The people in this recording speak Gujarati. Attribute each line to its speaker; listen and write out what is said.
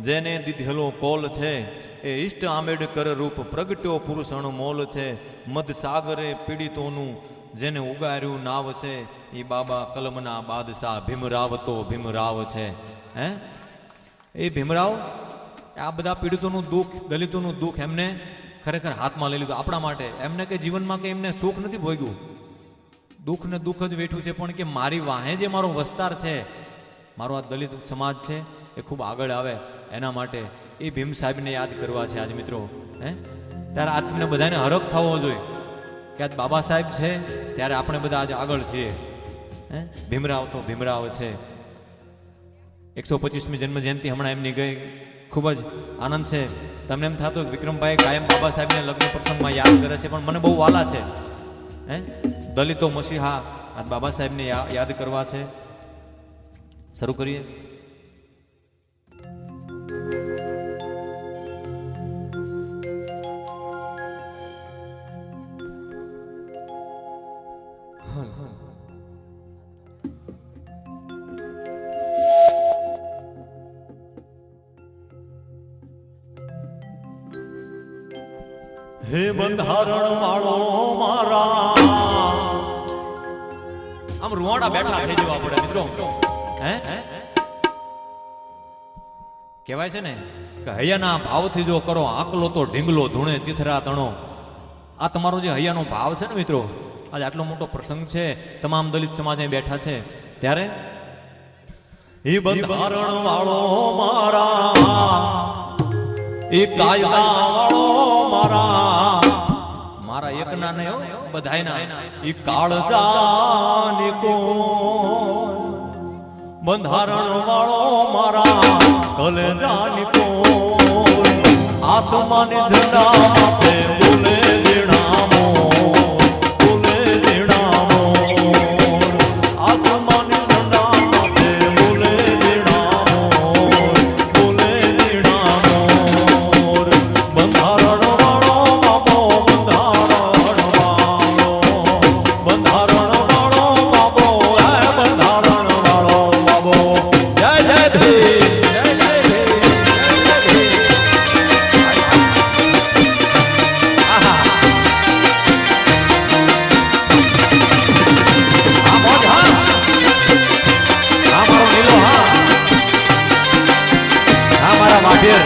Speaker 1: જેને દીધેલો કોલ છે એ ઈષ્ટ આંબેડકર રૂપ પ્રગટ્યો પુરુષ અણમોલ છે. મધ સાગરે પીડિતોનું જેને ઉગાર્યું નાવ છે એ બાબા કલમના બાદશાહ ભીમરાવ તો ભીમરાવ છે. હે એ ભીમરાવ આ બધા પીડિતોનું દુઃખ, દલિતોનું દુઃખ એમને ખરેખર હાથમાં લઈ લીધું આપણા માટે. એમને કે જીવનમાં કે એમને સુખ નથી ભોગ્યું, દુઃખ ને દુઃખ જ વેઠું છે, પણ કે મારી વાહે જે મારો વસ્તાર છે, મારો આ દલિત સમાજ છે એ ખૂબ આગળ આવે એના માટે એ ભીમ સાહેબને યાદ કરવા છે આજ મિત્રો. હે ત્યારે આજ તમને બધાને હરખ થવો જોઈએ કે આજ બાબા સાહેબ છે ત્યારે આપણે બધા આજે આગળ છીએ. હે ભીમરાવ તો ભીમરાવ છે. 125મી જન્મ જયંતિ હમણાં એમની ગઈ, ખૂબ જ આનંદ છે. તમને એમ થતું વિક્રમભાઈ કાયમ બાબા સાહેબને લગ્ન પ્રસંગમાં યાદ કરે છે, પણ મને બહુ વાલા છે. હે દલિતો મસીહા આજ બાબા સાહેબને યાદ કરવા છે. શરૂ કરીએ. હે બંધારણ વાળો મારા, આમ રૂવાડા બેઠા થઈ જવા પડે મિત્રો. હે કહેવાય છે ને કે હૈયાના ભાવથી જો કરો આકલો તો ઢીંગલો ધૂણે ચીથરા તણો. આ તમારો જે હૈયાનો ભાવ છે ને મિત્રો, આજે આટલો મોટો પ્રસંગ છે, તમામ દલિત સમાજ બેઠા છે ત્યારે એ બંધારણ વાળો મારા, એ કાયદા વાળો મારા, મારા એકના નહીં બધાયના, એ કાળજાની કો બંધારણ વાળો મારા કલેજાની કો આસમાની ઝંડા માથે બોલે જીણામો, બોલે જીણામો, આસમાની ઝંડા માથે બોલે જીણામો, બોલે જીણામો. બંધારણ વાળો બાબો, બંધારણ વાળો, બંધારણ વાળો બાબો, બંધારણ વાળો બાબો. જય જય ભીમ, જય જય ભીમ, જય જય ભીમ. મારા માઢેર